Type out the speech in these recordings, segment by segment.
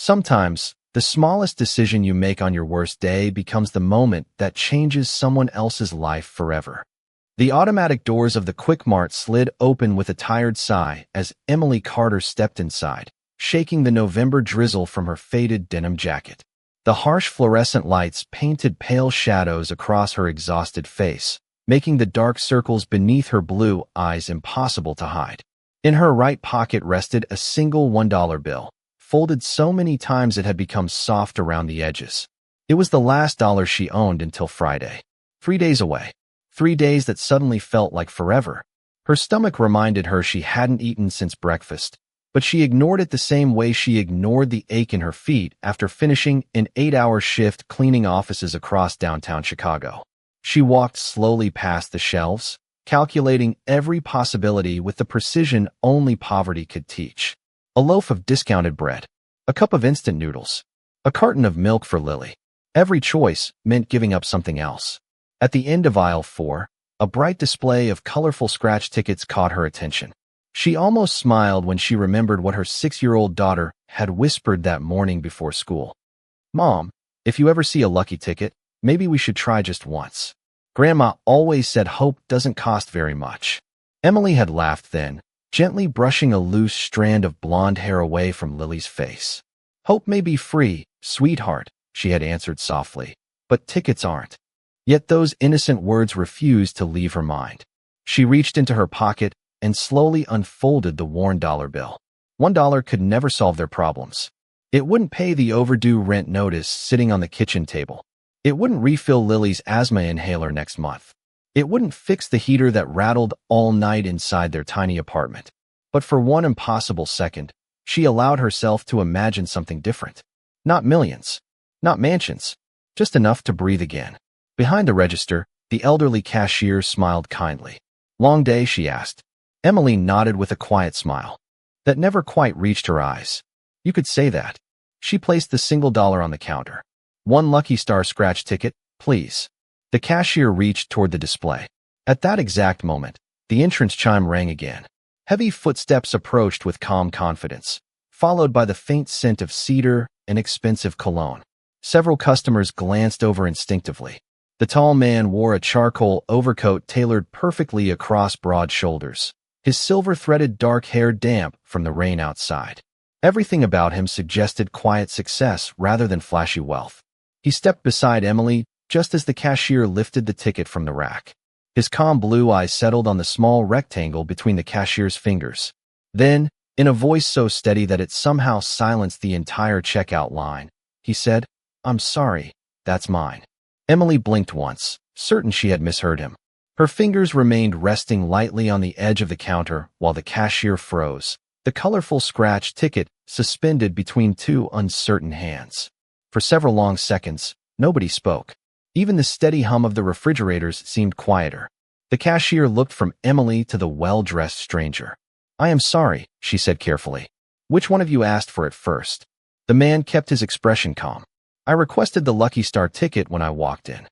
Sometimes, the smallest decision you make on your worst day becomes the moment that changes someone else's life forever. The automatic doors of the Quick Mart slid open with a tired sigh as Emily Carter stepped inside, shaking the November drizzle from her faded denim jacket. The harsh fluorescent lights painted pale shadows across her exhausted face, making the dark circles beneath her blue eyes impossible to hide. In her right pocket rested a single $1 bill, folded so many times it had become soft around the edges. It was the last dollar she owned until Friday. 3 days away. 3 days that suddenly felt like forever. Her stomach reminded her she hadn't eaten since breakfast, but she ignored it the same way she ignored the ache in her feet after finishing an 8-hour shift cleaning offices across downtown Chicago. She walked slowly past the shelves, calculating every possibility with the precision only poverty could teach. A loaf of discounted bread, a cup of instant noodles, a carton of milk for Lily. Every choice meant giving up something else. At the end of aisle 4, a bright display of colorful scratch tickets caught her attention. She almost smiled when she remembered what her 6-year-old daughter had whispered that morning before school. "Mom, if you ever see a lucky ticket, maybe we should try just once. Grandma always said hope doesn't cost very much." Emily had laughed then, gently brushing a loose strand of blonde hair away from Lily's face. "Hope may be free, sweetheart," she had answered softly, "but tickets aren't." Yet those innocent words refused to leave her mind. She reached into her pocket and slowly unfolded the worn dollar bill. $1 could never solve their problems. It wouldn't pay the overdue rent notice sitting on the kitchen table. It wouldn't refill Lily's asthma inhaler next month. It wouldn't fix the heater that rattled all night inside their tiny apartment. But for one impossible second, she allowed herself to imagine something different. Not millions. Not mansions. Just enough to breathe again. Behind the register, the elderly cashier smiled kindly. "Long day?" she asked. Emily nodded with a quiet smile that never quite reached her eyes. "You could say that." She placed the single dollar on the counter. "One Lucky Star scratch ticket, please." The cashier reached toward the display. At that exact moment, the entrance chime rang again. Heavy footsteps approached with calm confidence, followed by the faint scent of cedar and expensive cologne. Several customers glanced over instinctively. The tall man wore a charcoal overcoat tailored perfectly across broad shoulders, his silver-threaded dark hair damp from the rain outside. Everything about him suggested quiet success rather than flashy wealth. He stepped beside Emily just as the cashier lifted the ticket from the rack. His calm blue eyes settled on the small rectangle between the cashier's fingers. Then, in a voice so steady that it somehow silenced the entire checkout line, he said, "I'm sorry, that's mine." Emily blinked once, certain she had misheard him. Her fingers remained resting lightly on the edge of the counter while the cashier froze, the colorful scratch ticket suspended between two uncertain hands. For several long seconds, nobody spoke. Even the steady hum of the refrigerators seemed quieter. The cashier looked from Emily to the well-dressed stranger. "I am sorry," she said carefully. "Which one of you asked for it first?" The man kept his expression calm. "I requested the Lucky Star ticket when I walked in."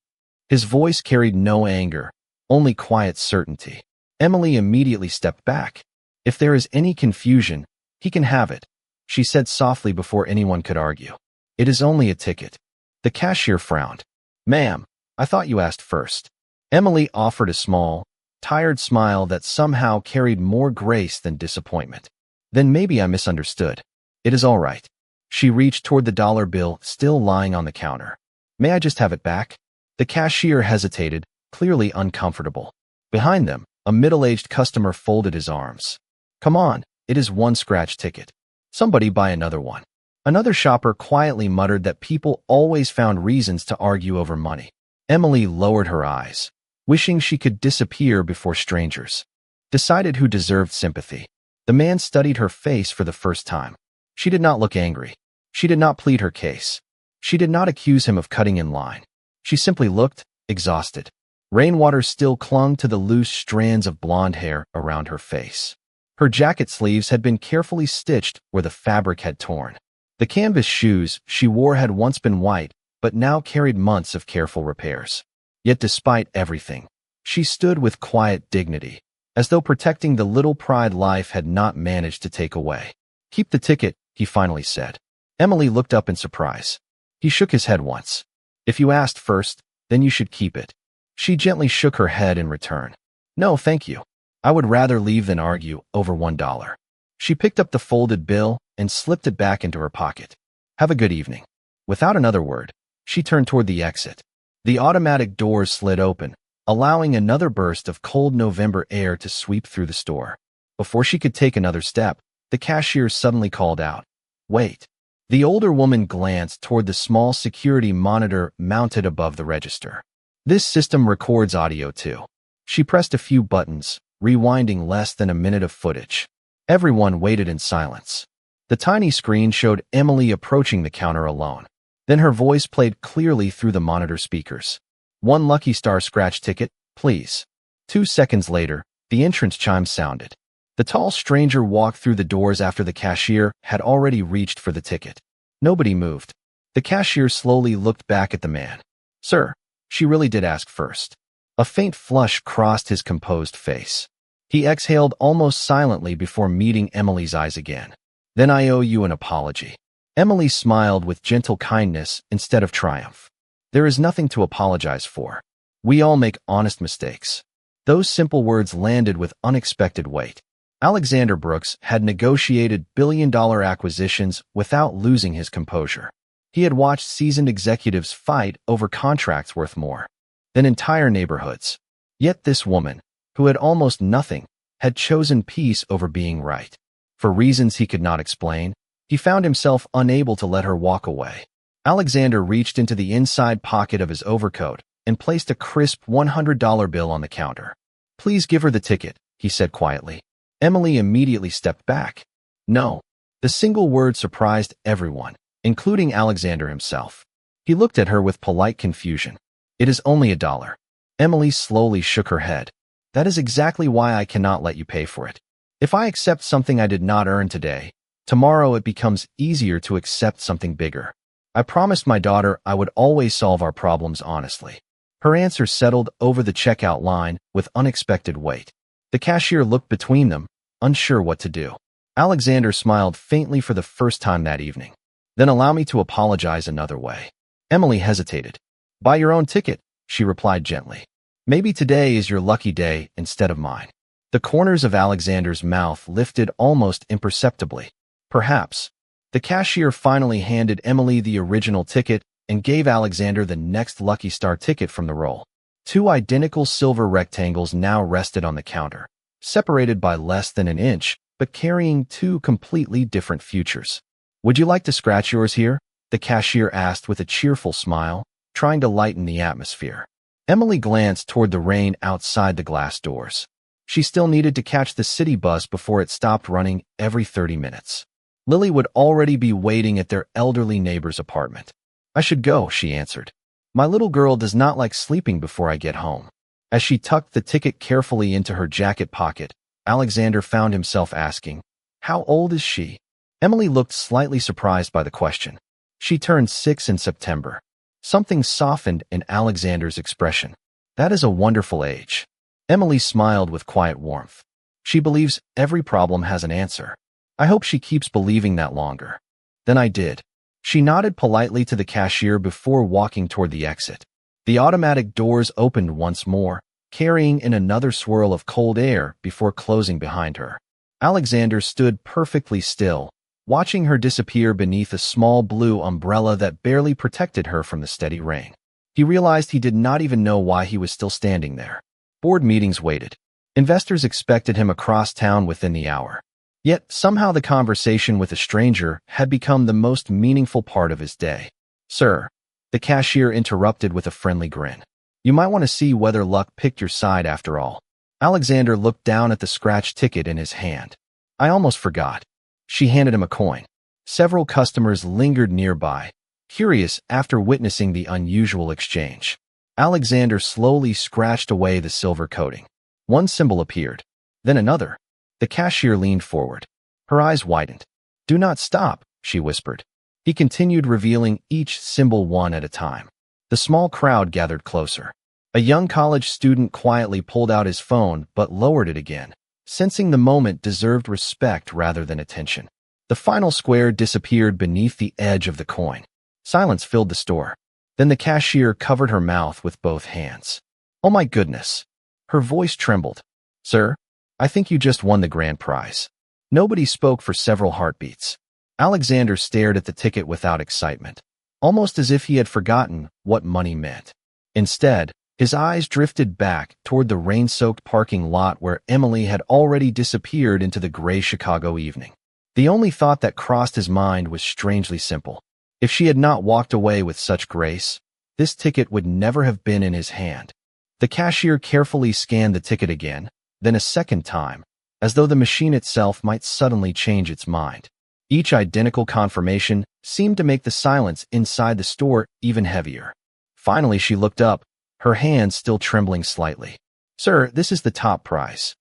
His voice carried no anger, only quiet certainty. Emily immediately stepped back. "If there is any confusion, he can have it," she said softly before anyone could argue. "It is only a ticket." The cashier frowned. "Ma'am, I thought you asked first." Emily offered a small, tired smile that somehow carried more grace than disappointment. "Then maybe I misunderstood. It is all right." She reached toward the dollar bill still lying on the counter. "May I just have it back?" The cashier hesitated, clearly uncomfortable. Behind them, a middle-aged customer folded his arms. "Come on, it is one scratch ticket. Somebody buy another one." Another shopper quietly muttered that people always found reasons to argue over money. Emily lowered her eyes, wishing she could disappear before strangers. Decided who deserved sympathy. The man studied her face for the first time. She did not look angry. She did not plead her case. She did not accuse him of cutting in line. She simply looked exhausted. Rainwater still clung to the loose strands of blonde hair around her face. Her jacket sleeves had been carefully stitched where the fabric had torn. The canvas shoes she wore had once been white, but now carried months of careful repairs. Yet despite everything, she stood with quiet dignity, as though protecting the little pride life had not managed to take away. "Keep the ticket," he finally said. Emily looked up in surprise. He shook his head once. If you asked first, then you should keep it. She gently shook her head in return. No, thank you. I would rather leave than argue over $1. She picked up the folded bill and slipped it back into her pocket. Have a good evening. Without another word, she turned toward the exit. The automatic doors slid open, allowing another burst of cold November air to sweep through the store. Before she could take another step, the cashier suddenly called out, "Wait." The older woman glanced toward the small security monitor mounted above the register. This system records audio too. She pressed a few buttons, rewinding less than a minute of footage. Everyone waited in silence. The tiny screen showed Emily approaching the counter alone. Then her voice played clearly through the monitor speakers. "One Lucky Star scratch ticket, please." 2 seconds later, the entrance chime sounded. The tall stranger walked through the doors after the cashier had already reached for the ticket. Nobody moved. The cashier slowly looked back at the man. "Sir," she really did ask first. A faint flush crossed his composed face. He exhaled almost silently before meeting Emily's eyes again. "Then I owe you an apology." Emily smiled with gentle kindness instead of triumph. "There is nothing to apologize for. We all make honest mistakes." Those simple words landed with unexpected weight. Alexander Brooks had negotiated billion-dollar acquisitions without losing his composure. He had watched seasoned executives fight over contracts worth more than entire neighborhoods. Yet this woman, who had almost nothing, had chosen peace over being right. For reasons he could not explain, he found himself unable to let her walk away. Alexander reached into the inside pocket of his overcoat and placed a crisp $100 bill on the counter. "Please give her the ticket," he said quietly. Emily immediately stepped back. "No." The single word surprised everyone, including Alexander himself. He looked at her with polite confusion. "It is only $1." Emily slowly shook her head. "That is exactly why I cannot let you pay for it. If I accept something I did not earn today, tomorrow it becomes easier to accept something bigger. I promised my daughter I would always solve our problems honestly." Her answer settled over the checkout line with unexpected weight. The cashier looked between them, unsure what to do. Alexander smiled faintly for the first time that evening. "Then allow me to apologize another way." Emily hesitated. "Buy your own ticket," she replied gently. "Maybe today is your lucky day instead of mine." The corners of Alexander's mouth lifted almost imperceptibly. "Perhaps." The cashier finally handed Emily the original ticket and gave Alexander the next Lucky Star ticket from the roll. 2 identical silver rectangles now rested on the counter, separated by less than an inch, but carrying 2 completely different futures. "Would you like to scratch yours here?" the cashier asked with a cheerful smile, trying to lighten the atmosphere. Emily glanced toward the rain outside the glass doors. She still needed to catch the city bus before it stopped running every 30 minutes. Lily would already be waiting at their elderly neighbor's apartment. "I should go," she answered. "My little girl does not like sleeping before I get home." As she tucked the ticket carefully into her jacket pocket, Alexander found himself asking, "How old is she?" Emily looked slightly surprised by the question. She turned 6 in September. Something softened in Alexander's expression. "That is a wonderful age." Emily smiled with quiet warmth. "She believes every problem has an answer. I hope she keeps believing that longer." "Then I did." She nodded politely to the cashier before walking toward the exit. The automatic doors opened once more, carrying in another swirl of cold air before closing behind her. Alexander stood perfectly still, watching her disappear beneath a small blue umbrella that barely protected her from the steady rain. He realized he did not even know why he was still standing there. Board meetings waited. Investors expected him across town within the hour. Yet somehow the conversation with a stranger had become the most meaningful part of his day. "Sir," the cashier interrupted with a friendly grin. "You might want to see whether luck picked your side after all." Alexander looked down at the scratch ticket in his hand. "I almost forgot." She handed him a coin. Several customers lingered nearby, curious after witnessing the unusual exchange. Alexander slowly scratched away the silver coating. One symbol appeared, then another. The cashier leaned forward. Her eyes widened. "Do not stop," she whispered. He continued revealing each symbol one at a time. The small crowd gathered closer. A young college student quietly pulled out his phone but lowered it again, sensing the moment deserved respect rather than attention. The final square disappeared beneath the edge of the coin. Silence filled the store. Then the cashier covered her mouth with both hands. Oh my goodness. Her voice trembled. Sir, I think you just won the grand prize. Nobody spoke for several heartbeats. Alexander stared at the ticket without excitement, almost as if he had forgotten what money meant. Instead, his eyes drifted back toward the rain-soaked parking lot where Emily had already disappeared into the gray Chicago evening. The only thought that crossed his mind was strangely simple. If she had not walked away with such grace, this ticket would never have been in his hand. The cashier carefully scanned the ticket again, then a second time, as though the machine itself might suddenly change its mind. Each identical confirmation seemed to make the silence inside the store even heavier. Finally, she looked up, her hands still trembling slightly. Sir, this is the top prize.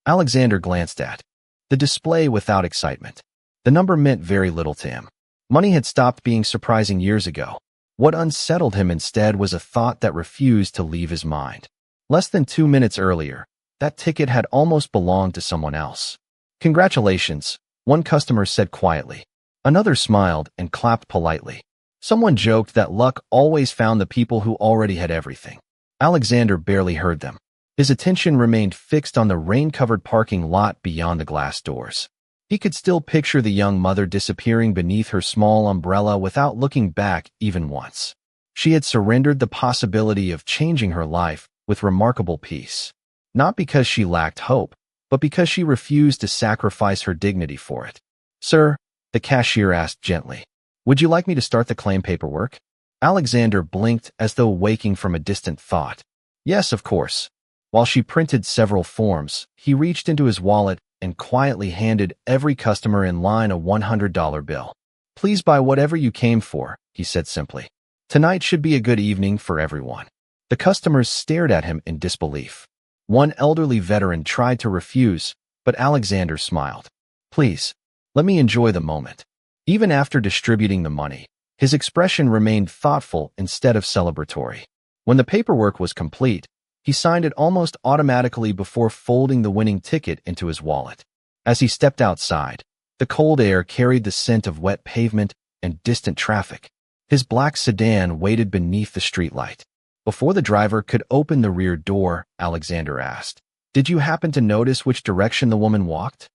Alexander glanced at the display without excitement. The number meant very little to him. Money had stopped being surprising years ago. What unsettled him instead was a thought that refused to leave his mind. Less than 2 minutes earlier, that ticket had almost belonged to someone else. Congratulations, one customer said quietly. Another smiled and clapped politely. Someone joked that luck always found the people who already had everything. Alexander barely heard them. His attention remained fixed on the rain-covered parking lot beyond the glass doors. He could still picture the young mother disappearing beneath her small umbrella without looking back even once. She had surrendered the possibility of changing her life with remarkable peace. Not because she lacked hope, but because she refused to sacrifice her dignity for it. Sir, the cashier asked gently, would you like me to start the claim paperwork? Alexander blinked as though waking from a distant thought. Yes, of course. While she printed several forms, he reached into his wallet and quietly handed every customer in line a $100 bill. Please buy whatever you came for, he said simply. Tonight should be a good evening for everyone. The customers stared at him in disbelief. One elderly veteran tried to refuse, but Alexander smiled. Please, let me enjoy the moment. Even after distributing the money, his expression remained thoughtful instead of celebratory. When the paperwork was complete, he signed it almost automatically before folding the winning ticket into his wallet. As he stepped outside, the cold air carried the scent of wet pavement and distant traffic. His black sedan waited beneath the streetlight. Before the driver could open the rear door, Alexander asked, did you happen to notice which direction the woman walked?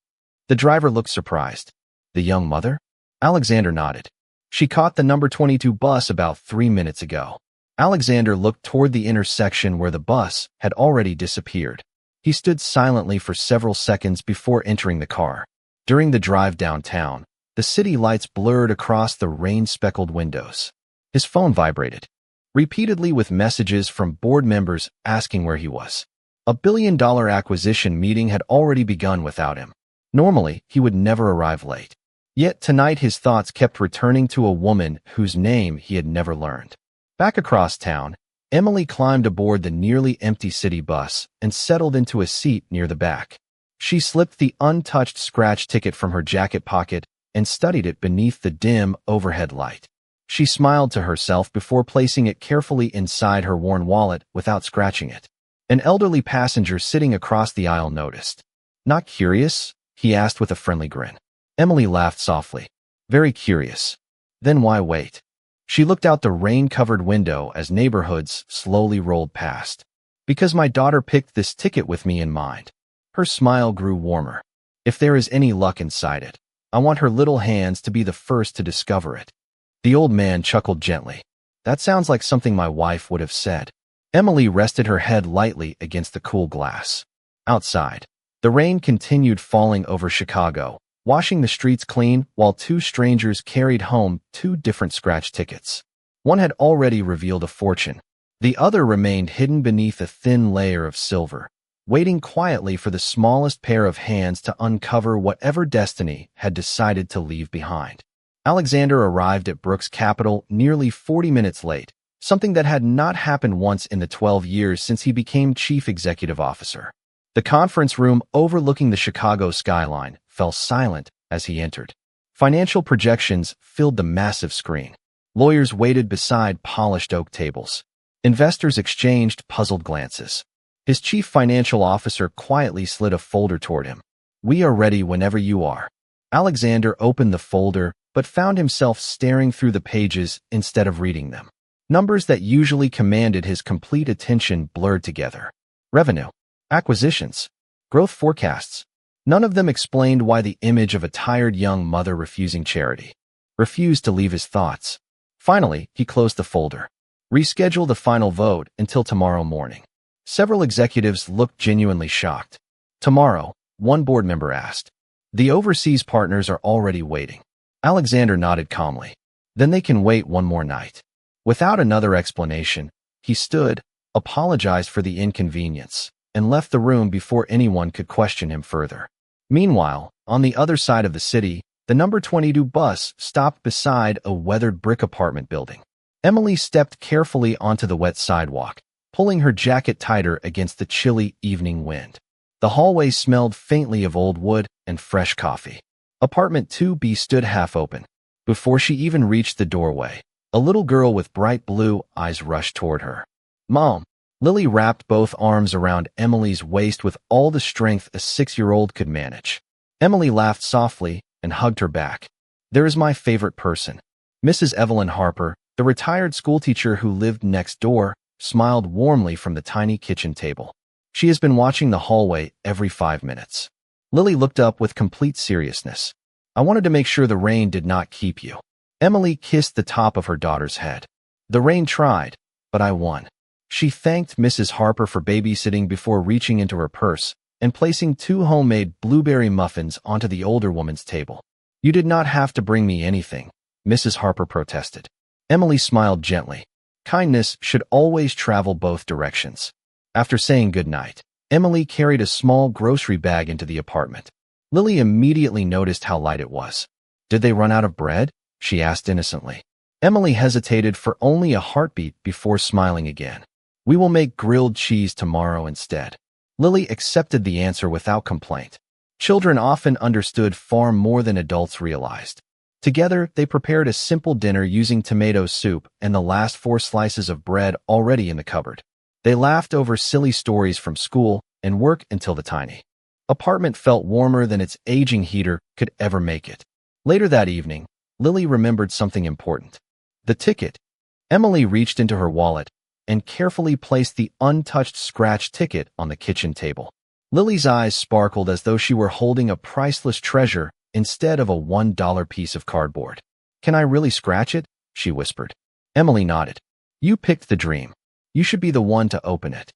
The driver looked surprised. The young mother? Alexander nodded. She caught the number 22 bus about 3 minutes ago. Alexander looked toward the intersection where the bus had already disappeared. He stood silently for several seconds before entering the car. During the drive downtown, the city lights blurred across the rain-speckled windows. His phone vibrated, repeatedly with messages from board members asking where he was. A billion-dollar acquisition meeting had already begun without him. Normally, he would never arrive late. Yet tonight his thoughts kept returning to a woman whose name he had never learned. Back across town, Emily climbed aboard the nearly empty city bus and settled into a seat near the back. She slipped the untouched scratch ticket from her jacket pocket and studied it beneath the dim overhead light. She smiled to herself before placing it carefully inside her worn wallet without scratching it. An elderly passenger sitting across the aisle noticed. Not curious? He asked with a friendly grin. Emily laughed softly. Very curious. Then why wait? She looked out the rain-covered window as neighborhoods slowly rolled past. Because my daughter picked this ticket with me in mind. Her smile grew warmer. If there is any luck inside it, I want her little hands to be the first to discover it. The old man chuckled gently. That sounds like something my wife would have said. Emily rested her head lightly against the cool glass. Outside, the rain continued falling over Chicago, washing the streets clean while two strangers carried home 2 different scratch tickets. One had already revealed a fortune. The other remained hidden beneath a thin layer of silver, waiting quietly for the smallest pair of hands to uncover whatever destiny had decided to leave behind. Alexander arrived at Brooks Capital nearly 40 minutes late, something that had not happened once in the 12 years since he became chief executive officer. The conference room overlooking the Chicago skyline fell silent as he entered. Financial projections filled the massive screen. Lawyers waited beside polished oak tables. Investors exchanged puzzled glances. His chief financial officer quietly slid a folder toward him. We are ready whenever you are. Alexander opened the folder, but found himself staring through the pages instead of reading them. Numbers that usually commanded his complete attention blurred together. Revenue, acquisitions, growth forecasts. None of them explained why the image of a tired young mother refusing charity refused to leave his thoughts. Finally, he closed the folder. Reschedule the final vote until tomorrow morning. Several executives looked genuinely shocked. Tomorrow, one board member asked. The overseas partners are already waiting. Alexander nodded calmly. Then they can wait one more night. Without another explanation, he stood, apologized for the inconvenience, and left the room before anyone could question him further. Meanwhile, on the other side of the city, the number 22 bus stopped beside a weathered brick apartment building. Emily stepped carefully onto the wet sidewalk, pulling her jacket tighter against the chilly evening wind. The hallway smelled faintly of old wood and fresh coffee. Apartment 2B stood half open. Before she even reached the doorway, a little girl with bright blue eyes rushed toward her. "Mom!" Lily wrapped both arms around Emily's waist with all the strength a 6-year-old could manage. Emily laughed softly and hugged her back. "There is my favorite person." Mrs. Evelyn Harper, the retired schoolteacher who lived next door, smiled warmly from the tiny kitchen table. "She has been watching the hallway every 5 minutes." Lily looked up with complete seriousness. "I wanted to make sure the rain did not keep you." Emily kissed the top of her daughter's head. "The rain tried, but I won." She thanked Mrs. Harper for babysitting before reaching into her purse and placing 2 homemade blueberry muffins onto the older woman's table. "You did not have to bring me anything," Mrs. Harper protested. Emily smiled gently. Kindness should always travel both directions. After saying goodnight, Emily carried a small grocery bag into the apartment. Lily immediately noticed how light it was. "Did they run out of bread?" she asked innocently. Emily hesitated for only a heartbeat before smiling again. "We will make grilled cheese tomorrow instead." Lily accepted the answer without complaint. Children often understood far more than adults realized. Together, they prepared a simple dinner using tomato soup and the last 4 slices of bread already in the cupboard. They laughed over silly stories from school and work until the tiny apartment felt warmer than its aging heater could ever make it. Later that evening, Lily remembered something important. The ticket. Emily reached into her wallet and carefully placed the untouched scratch ticket on the kitchen table. Lily's eyes sparkled as though she were holding a priceless treasure instead of a $1 piece of cardboard. "Can I really scratch it?" she whispered. Emily nodded. "You picked the dream. You should be the one to open it."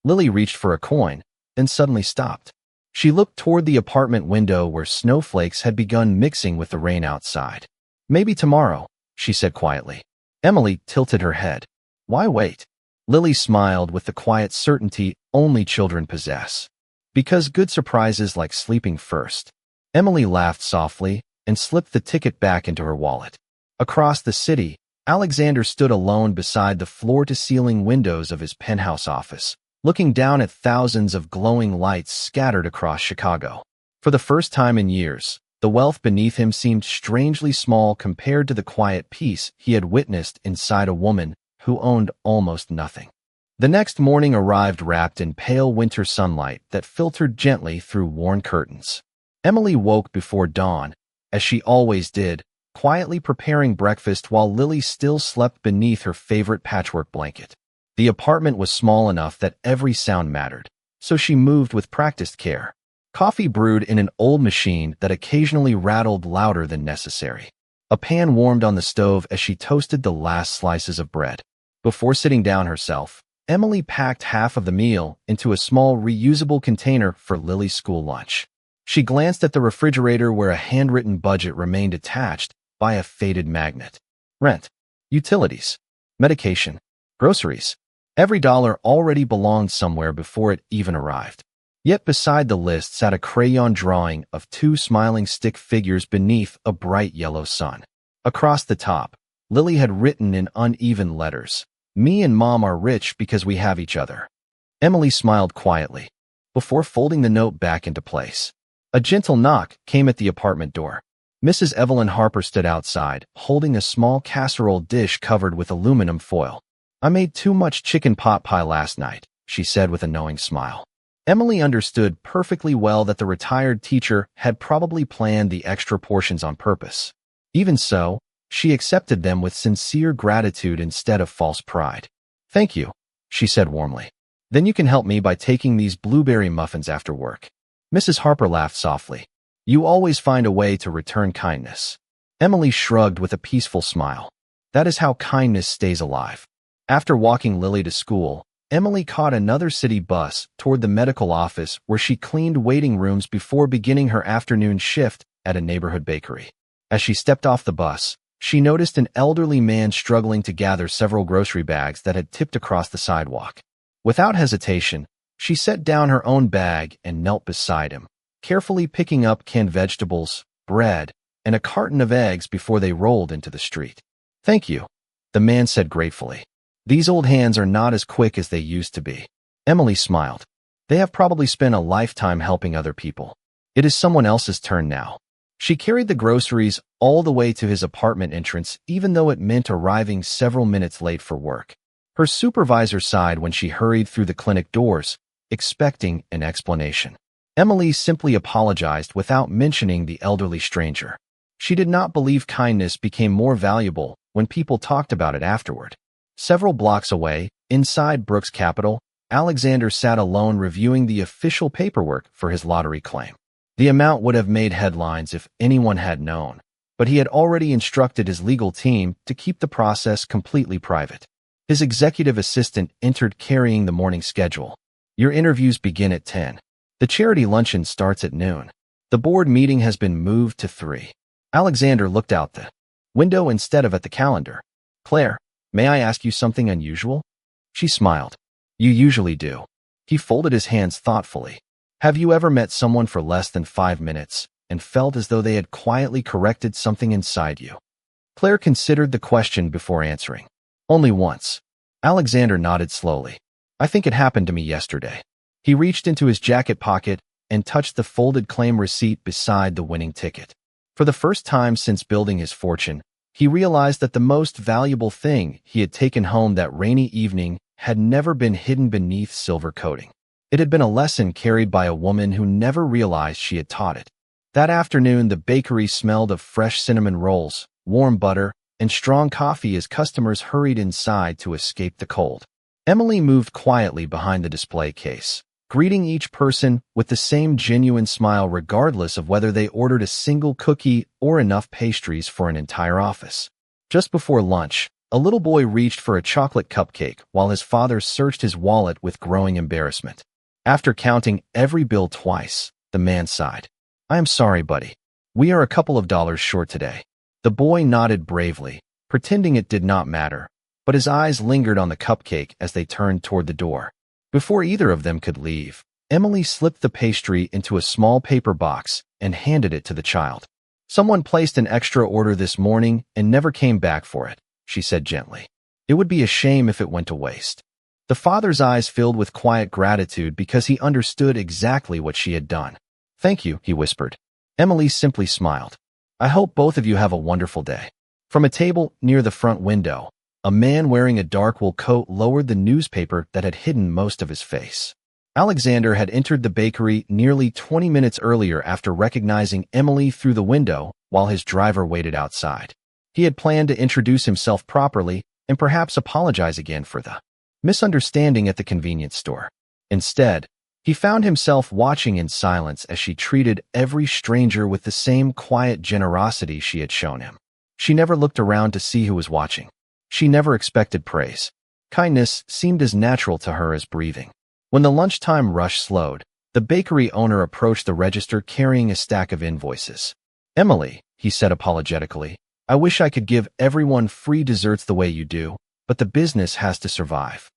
Lily reached for a coin, then suddenly stopped. She looked toward the apartment window where snowflakes had begun mixing with the rain outside. "Maybe tomorrow," she said quietly. Emily tilted her head. "Why wait?" Lily smiled with the quiet certainty only children possess. "Because good surprises like sleeping first." Emily laughed softly and slipped the ticket back into her wallet. Across the city, Alexander stood alone beside the floor-to-ceiling windows of his penthouse office, looking down at thousands of glowing lights scattered across Chicago. For the first time in years, the wealth beneath him seemed strangely small compared to the quiet peace he had witnessed inside a woman who owned almost nothing. The next morning arrived wrapped in pale winter sunlight that filtered gently through worn curtains. Emily woke before dawn, as she always did, quietly preparing breakfast while Lily still slept beneath her favorite patchwork blanket. The apartment was small enough that every sound mattered, so she moved with practiced care. Coffee brewed in an old machine that occasionally rattled louder than necessary. A pan warmed on the stove as she toasted the last slices of bread. Before sitting down herself, Emily packed half of the meal into a small reusable container for Lily's school lunch. She glanced at the refrigerator where a handwritten budget remained attached by a faded magnet. Rent, utilities, medication, groceries. Every dollar already belonged somewhere before it even arrived. Yet beside the list sat a crayon drawing of 2 smiling stick figures beneath a bright yellow sun. Across the top, Lily had written in uneven letters, "Me and Mom are rich because we have each other." Emily smiled quietly, before folding the note back into place. A gentle knock came at the apartment door. Mrs. Evelyn Harper stood outside, holding a small casserole dish covered with aluminum foil. "I made too much chicken pot pie last night," she said with a knowing smile. Emily understood perfectly well that the retired teacher had probably planned the extra portions on purpose. Even so, she accepted them with sincere gratitude instead of false pride. "Thank you," she said warmly. "Then you can help me by taking these blueberry muffins after work." Mrs. Harper laughed softly. "You always find a way to return kindness." Emily shrugged with a peaceful smile. That is how kindness stays alive. After walking Lily to school, Emily caught another city bus toward the medical office where she cleaned waiting rooms before beginning her afternoon shift at a neighborhood bakery. As she stepped off the bus, she noticed an elderly man struggling to gather several grocery bags that had tipped across the sidewalk. Without hesitation, she set down her own bag and knelt beside him, carefully picking up canned vegetables, bread, and a carton of eggs before they rolled into the street. "Thank you," the man said gratefully. "These old hands are not as quick as they used to be." Emily smiled. They have probably spent a lifetime helping other people. It is someone else's turn now. She carried the groceries all the way to his apartment entrance, even though it meant arriving several minutes late for work. Her supervisor sighed when she hurried through the clinic doors, expecting an explanation. Emily simply apologized without mentioning the elderly stranger. She did not believe kindness became more valuable when people talked about it afterward. Several blocks away, inside Brooks Capital, Alexander sat alone reviewing the official paperwork for his lottery claim. The amount would have made headlines if anyone had known, but he had already instructed his legal team to keep the process completely private. His executive assistant entered carrying the morning schedule. "Your interviews begin at 10. The charity luncheon starts at noon. The board meeting has been moved to 3. Alexander looked out the window instead of at the calendar. "Claire, may I ask you something unusual?" She smiled. "You usually do." He folded his hands thoughtfully. "Have you ever met someone for less than 5 minutes and felt as though they had quietly corrected something inside you?" Claire considered the question before answering. "Only once." Alexander nodded slowly. "I think it happened to me yesterday." He reached into his jacket pocket and touched the folded claim receipt beside the winning ticket. For the first time since building his fortune, he realized that the most valuable thing he had taken home that rainy evening had never been hidden beneath silver coating. It had been a lesson carried by a woman who never realized she had taught it. That afternoon, the bakery smelled of fresh cinnamon rolls, warm butter, and strong coffee as customers hurried inside to escape the cold. Emily moved quietly behind the display case, greeting each person with the same genuine smile regardless of whether they ordered a single cookie or enough pastries for an entire office. Just before lunch, a little boy reached for a chocolate cupcake while his father searched his wallet with growing embarrassment. After counting every bill twice, the man sighed. "I am sorry, buddy. We are a couple of dollars short today." The boy nodded bravely, pretending it did not matter, but his eyes lingered on the cupcake as they turned toward the door. Before either of them could leave, Emily slipped the pastry into a small paper box and handed it to the child. "Someone placed an extra order this morning and never came back for it," she said gently. "It would be a shame if it went to waste." The father's eyes filled with quiet gratitude because he understood exactly what she had done. "Thank you," he whispered. Emily simply smiled. "I hope both of you have a wonderful day." From a table near the front window, a man wearing a dark wool coat lowered the newspaper that had hidden most of his face. Alexander had entered the bakery nearly 20 minutes earlier after recognizing Emily through the window while his driver waited outside. He had planned to introduce himself properly and perhaps apologize again for the misunderstanding at the convenience store. Instead, he found himself watching in silence as she treated every stranger with the same quiet generosity she had shown him. She never looked around to see who was watching. She never expected praise. Kindness seemed as natural to her as breathing. When the lunchtime rush slowed, the bakery owner approached the register carrying a stack of invoices. "Emily," he said apologetically, "I wish I could give everyone free desserts the way you do, but the business has to survive."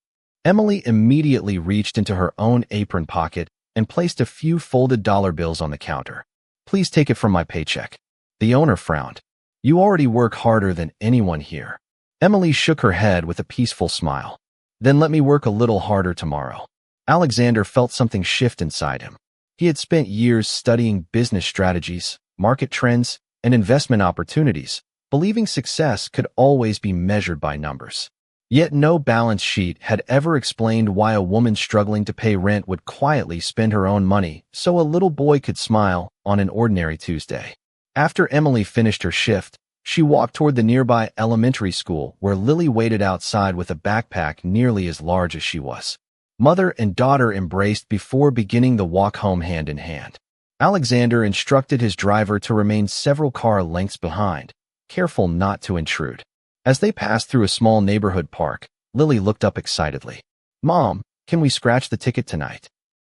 Emily immediately reached into her own apron pocket and placed a few folded dollar bills on the counter. "Please take it from my paycheck." The owner frowned. "You already work harder than anyone here." Emily shook her head with a peaceful smile. "Then let me work a little harder tomorrow." Alexander felt something shift inside him. He had spent years studying business strategies, market trends, and investment opportunities, believing success could always be measured by numbers. Yet no balance sheet had ever explained why a woman struggling to pay rent would quietly spend her own money so a little boy could smile on an ordinary Tuesday. After Emily finished her shift, she walked toward the nearby elementary school where Lily waited outside with a backpack nearly as large as she was. Mother and daughter embraced before beginning the walk home hand in hand. Alexander instructed his driver to remain several car lengths behind, careful not to intrude. As they passed through a small neighborhood park, Lily looked up excitedly. "Mom, can we scratch the ticket tonight?"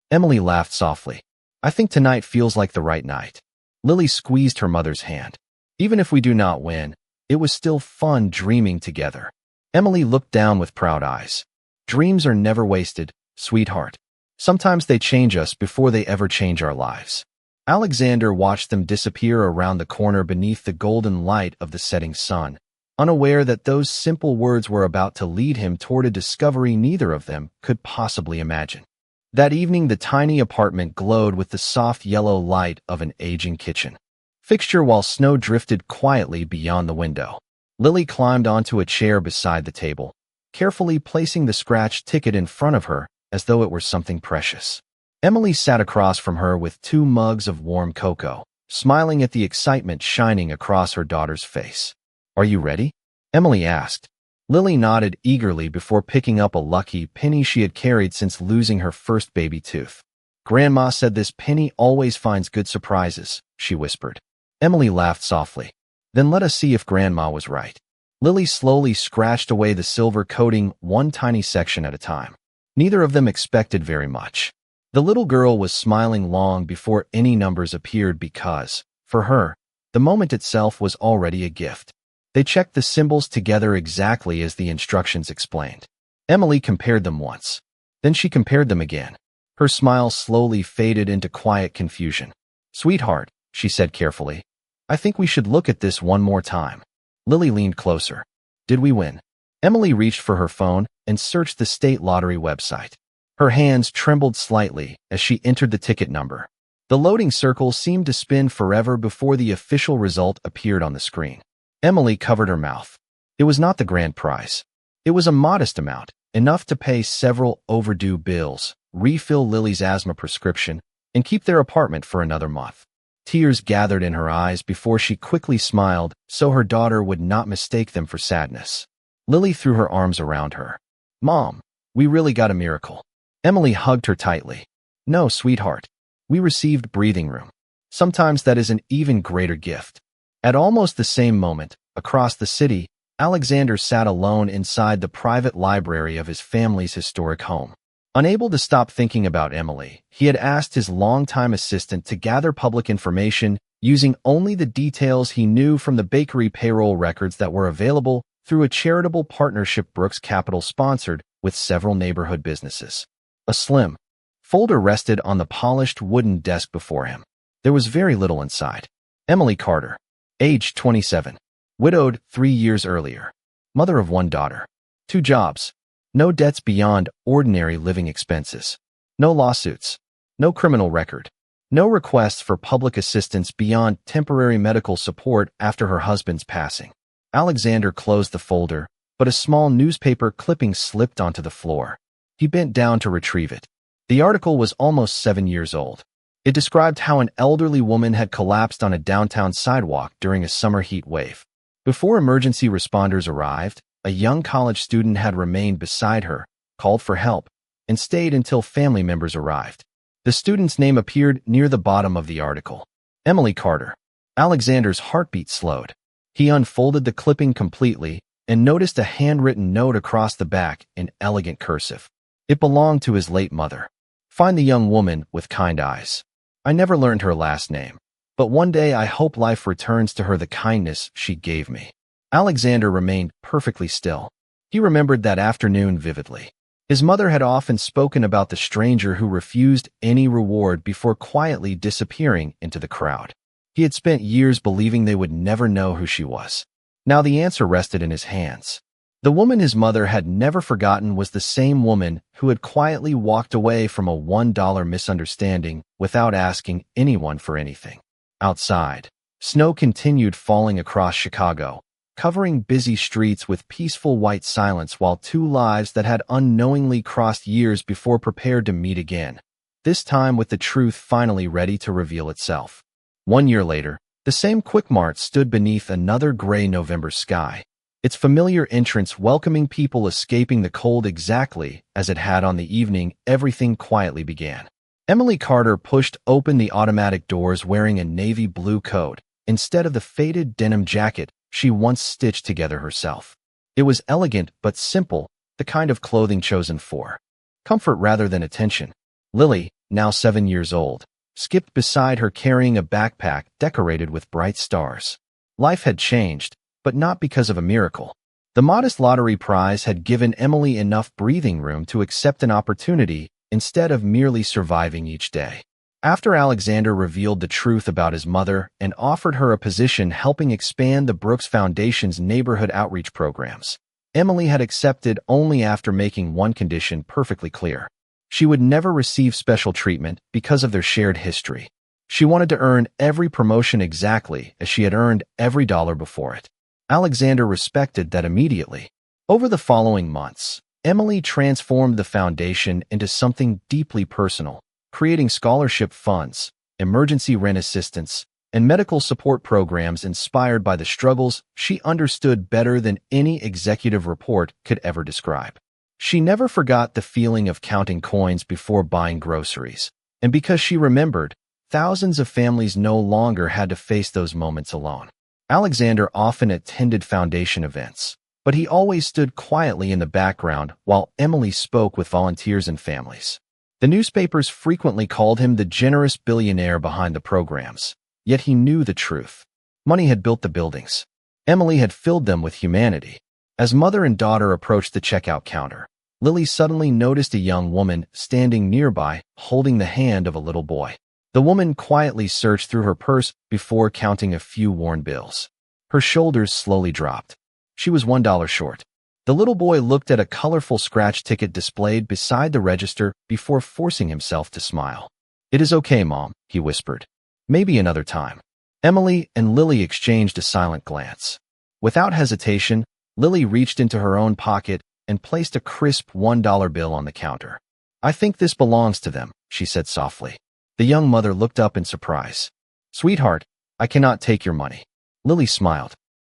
Emily laughed softly. "I think tonight feels like the right night." Lily squeezed her mother's hand. "Even if we do not win, it was still fun dreaming together." Emily looked down with proud eyes. "Dreams are never wasted, sweetheart. Sometimes they change us before they ever change our lives." Alexander watched them disappear around the corner beneath the golden light of the setting sun, unaware that those simple words were about to lead him toward a discovery neither of them could possibly imagine. That evening, the tiny apartment glowed with the soft yellow light of an aging kitchen fixture while snow drifted quietly beyond the window. Lily climbed onto a chair beside the table, carefully placing the scratched ticket in front of her as though it were something precious. Emily sat across from her with 2 mugs of warm cocoa, smiling at the excitement shining across her daughter's face. "Are you ready?" Emily asked. Lily nodded eagerly before picking up a lucky penny she had carried since losing her first baby tooth. "Grandma said this penny always finds good surprises," she whispered. Emily laughed softly. "Then let us see if Grandma was right." Lily slowly scratched away the silver coating one tiny section at a time. Neither of them expected very much. The little girl was smiling long before any numbers appeared because, for her, the moment itself was already a gift. They checked the symbols together exactly as the instructions explained. Emily compared them once. Then she compared them again. Her smile slowly faded into quiet confusion. "Sweetheart," she said carefully, "I think we should look at this one more time." Lily leaned closer. "Did we win?" Emily reached for her phone and searched the state lottery website. Her hands trembled slightly as she entered the ticket number. The loading circle seemed to spin forever before the official result appeared on the screen. Emily covered her mouth. It was not the grand prize. It was a modest amount, enough to pay several overdue bills, refill Lily's asthma prescription, and keep their apartment for another month. Tears gathered in her eyes before she quickly smiled so her daughter would not mistake them for sadness. Lily threw her arms around her. "Mom, we really got a miracle." Emily hugged her tightly. "No, sweetheart. We received breathing room. Sometimes that is an even greater gift." At almost the same moment, across the city, Alexander sat alone inside the private library of his family's historic home. Unable to stop thinking about Emily, he had asked his longtime assistant to gather public information using only the details he knew from the bakery payroll records that were available through a charitable partnership Brooks Capital sponsored with several neighborhood businesses. A slim folder rested on the polished wooden desk before him. There was very little inside. Emily Carter, age 27, widowed 3 years earlier, mother of 1 daughter, 2 jobs, no debts beyond ordinary living expenses, no lawsuits, no criminal record, no requests for public assistance beyond temporary medical support after her husband's passing. Alexander closed the folder, but a small newspaper clipping slipped onto the floor. He bent down to retrieve it. The article was almost 7 years old. It described how an elderly woman had collapsed on a downtown sidewalk during a summer heat wave. Before emergency responders arrived, a young college student had remained beside her, called for help, and stayed until family members arrived. The student's name appeared near the bottom of the article. Emily Carter. Alexander's heartbeat slowed. He unfolded the clipping completely and noticed a handwritten note across the back in elegant cursive. It belonged to his late mother. "Find the young woman with kind eyes. I never learned her last name, but one day I hope life returns to her the kindness she gave me." Alexander remained perfectly still. He remembered that afternoon vividly. His mother had often spoken about the stranger who refused any reward before quietly disappearing into the crowd. He had spent years believing they would never know who she was. Now the answer rested in his hands. The woman his mother had never forgotten was the same woman who had quietly walked away from a $1 misunderstanding without asking anyone for anything. Outside, snow continued falling across Chicago, covering busy streets with peaceful white silence while two lives that had unknowingly crossed years before prepared to meet again, this time with the truth finally ready to reveal itself. 1 year later, the same Quick Mart stood beneath another gray November sky, its familiar entrance welcoming people escaping the cold exactly as it had on the evening everything quietly began. Emily Carter pushed open the automatic doors wearing a navy blue coat instead of the faded denim jacket she once stitched together herself. It was elegant but simple, the kind of clothing chosen for comfort rather than attention. Lily, now 7 years old, skipped beside her carrying a backpack decorated with bright stars. Life had changed, but not because of a miracle. The modest lottery prize had given Emily enough breathing room to accept an opportunity instead of merely surviving each day. After Alexander revealed the truth about his mother and offered her a position helping expand the Brooks Foundation's neighborhood outreach programs, Emily had accepted only after making one condition perfectly clear. She would never receive special treatment because of their shared history. She wanted to earn every promotion exactly as she had earned every dollar before it. Alexander respected that immediately. Over the following months, Emily transformed the foundation into something deeply personal, creating scholarship funds, emergency rent assistance, and medical support programs inspired by the struggles she understood better than any executive report could ever describe. She never forgot the feeling of counting coins before buying groceries, and because she remembered, thousands of families no longer had to face those moments alone. Alexander often attended foundation events, but he always stood quietly in the background while Emily spoke with volunteers and families. The newspapers frequently called him the generous billionaire behind the programs, yet he knew the truth. Money had built the buildings. Emily had filled them with humanity. As mother and daughter approached the checkout counter, Lily suddenly noticed a young woman standing nearby, holding the hand of a little boy. The woman quietly searched through her purse before counting a few worn bills. Her shoulders slowly dropped. She was $1 short. The little boy looked at a colorful scratch ticket displayed beside the register before forcing himself to smile. "It is okay, Mom," he whispered. "Maybe another time." Emily and Lily exchanged a silent glance. Without hesitation, Lily reached into her own pocket and placed a crisp $1 bill on the counter. "I think this belongs to them," she said softly. The young mother looked up in surprise. "Sweetheart, I cannot take your money." Lily smiled.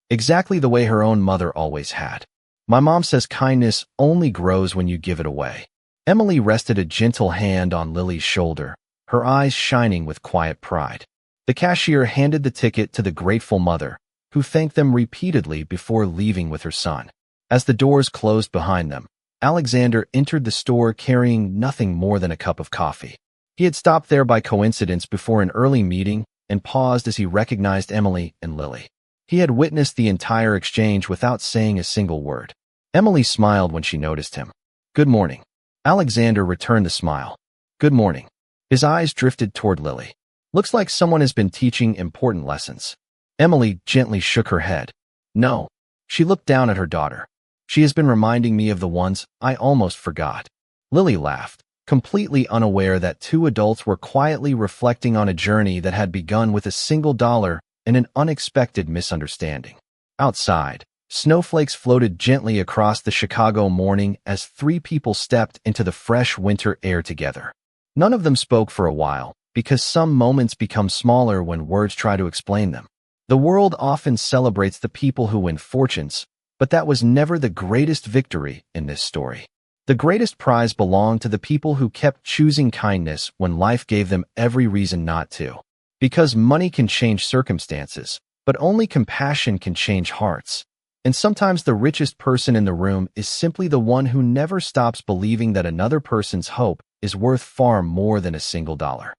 Exactly the way her own mother always had. "My mom says kindness only grows when you give it away." Emily rested a gentle hand on Lily's shoulder, her eyes shining with quiet pride. The cashier handed the ticket to the grateful mother, who thanked them repeatedly before leaving with her son. As the doors closed behind them, Alexander entered the store carrying nothing more than a cup of coffee. He had stopped there by coincidence before an early meeting and paused as he recognized Emily and Lily. He had witnessed the entire exchange without saying a single word. Emily smiled when she noticed him. "Good morning." Alexander returned the smile. "Good morning." His eyes drifted toward Lily. "Looks like someone has been teaching important lessons." Emily gently shook her head. "No." She looked down at her daughter. "She has been reminding me of the ones I almost forgot." Lily laughed, completely unaware that two adults were quietly reflecting on a journey that had begun with a single dollar and an unexpected misunderstanding. Outside, snowflakes floated gently across the Chicago morning as three people stepped into the fresh winter air together. None of them spoke for a while, because some moments become smaller when words try to explain them. The world often celebrates the people who win fortunes, but that was never the greatest victory in this story. The greatest prize belonged to the people who kept choosing kindness when life gave them every reason not to. Because money can change circumstances, but only compassion can change hearts. And sometimes the richest person in the room is simply the one who never stops believing that another person's hope is worth far more than a single dollar.